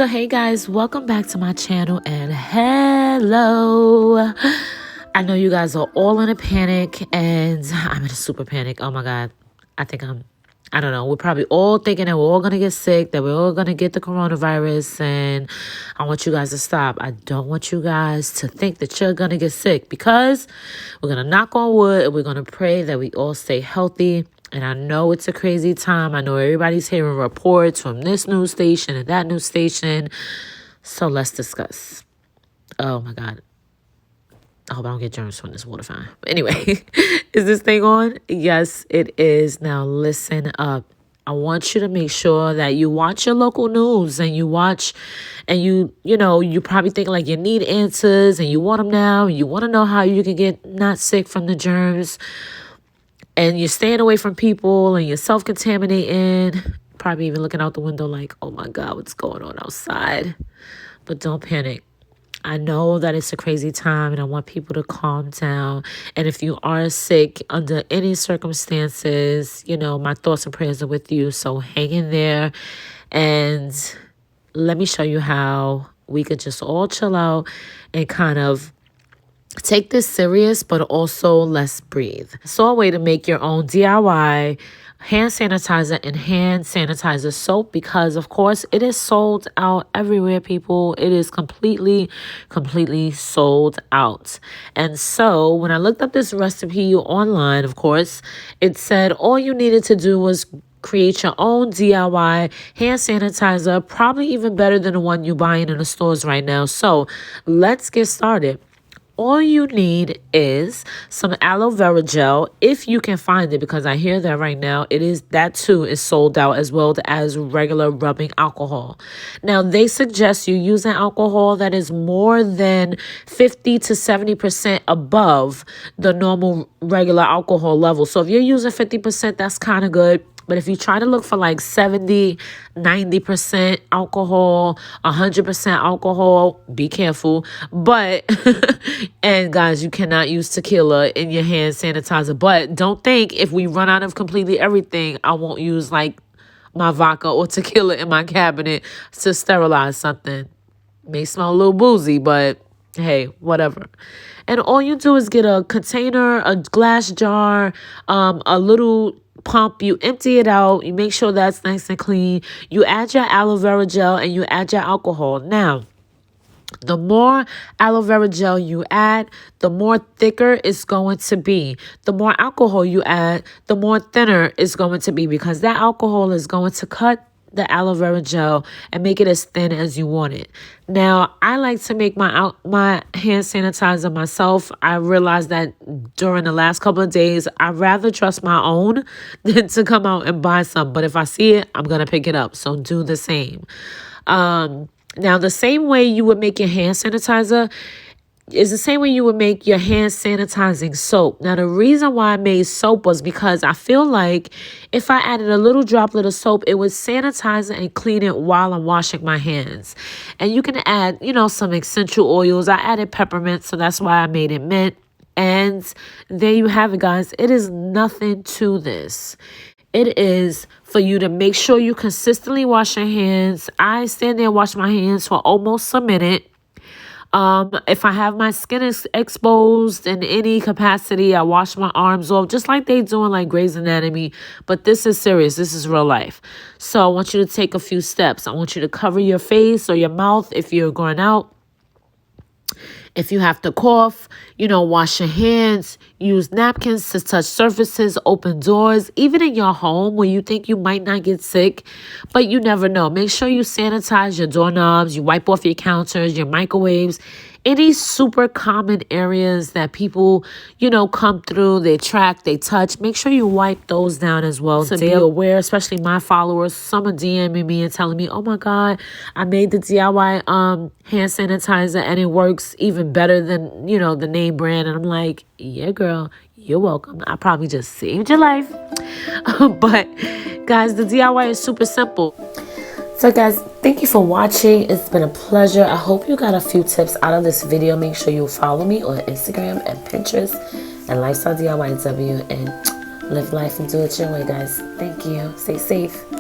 So hey guys, welcome back to my channel and hello. I know you guys are all in a panic and I'm in a super panic. Oh my God. I don't know. We're probably all thinking that we're all going to get sick, that we're all going to get the coronavirus, and I want you guys to stop. I don't want you guys to think that you're going to get sick, because we're going to knock on wood and we're going to pray that we all stay healthy. And I know it's a crazy time. I know everybody's hearing reports from this news station and that news station. So let's discuss. Oh my God. I hope I don't get germs from this water fountain. But anyway, is this thing on? Yes, it is. Now listen up. I want you to make sure that you watch your local news and you watch and you probably think like you need answers and you want them now. You want to know how you can get not sick from the germs. And you're staying away from people and you're self-contaminating. Probably even looking out the window like, oh my God, what's going on outside? But don't panic. I know that it's a crazy time and I want people to calm down. And if you are sick under any circumstances, my thoughts and prayers are with you. So hang in there and let me show you how we could just all chill out and kind of take this serious, but also let's breathe. So a way to make your own DIY hand sanitizer and hand sanitizer soap, because of course it is sold out everywhere, people. It is completely sold out. And so when I looked up this recipe online, of course, it said all you needed to do was create your own DIY hand sanitizer, probably even better than the one you're buying in the stores right now. So let's get started. All you need is some aloe vera gel, if you can find it, because I hear that right now that too is sold out, as well as regular rubbing alcohol. Now, they suggest you using alcohol that is more than 50 to 70% above the normal regular alcohol level. So if you're using 50%, that's kind of good. But if you try to look for like 70, 90% alcohol, 100% alcohol, be careful. But, and guys, you cannot use tequila in your hand sanitizer. But don't think if we run out of completely everything, I won't use like my vodka or tequila in my cabinet to sterilize something. May smell a little boozy, but hey, whatever. And all you do is get a container, a glass jar, a little pump. You empty it out. You make sure that's nice and clean. You add your aloe vera gel and you add your alcohol. Now, the more aloe vera gel you add, the more thicker it's going to be. The more alcohol you add, the more thinner it's going to be, because that alcohol is going to cut the aloe vera gel and make it as thin as you want it. Now, I like to make my hand sanitizer myself. I realized that during the last couple of days, I'd rather trust my own than to come out and buy some. But if I see it, I'm going to pick it up. So do the same. Now, the same way you would make your hand sanitizer is the same way you would make your hand sanitizing soap. Now, the reason why I made soap was because I feel like if I added a little droplet of soap, it would sanitize and clean it while I'm washing my hands. And you can add, some essential oils. I added peppermint, so that's why I made it mint. And there you have it, guys. It is nothing to this. It is for you to make sure you consistently wash your hands. I stand there and wash my hands for almost a minute. If I have my skin exposed in any capacity, I wash my arms off, just like they do in like Grey's Anatomy. But this is serious. This is real life. So I want you to take a few steps. I want you to cover your face or your mouth if you're going out. If you have to cough, wash your hands, use napkins to touch surfaces, open doors, even in your home where you think you might not get sick, but you never know. Make sure you sanitize your doorknobs, you wipe off your counters, your microwaves, any super common areas that people, come through, they track, they touch. Make sure you wipe those down as well. So be aware, especially my followers. Some are DMing me and telling me, oh my God, I made the DIY hand sanitizer and it works even better than, the name brand. And I'm like, yeah, girl, you're welcome. I probably just saved your life. But guys, the DIY is super simple. So guys, thank you for watching. It's been a pleasure. I hope you got a few tips out of this video. Make sure you follow me on Instagram and Pinterest and LifestyleDIYW, and live life and do it your way, guys. Thank you. Stay safe.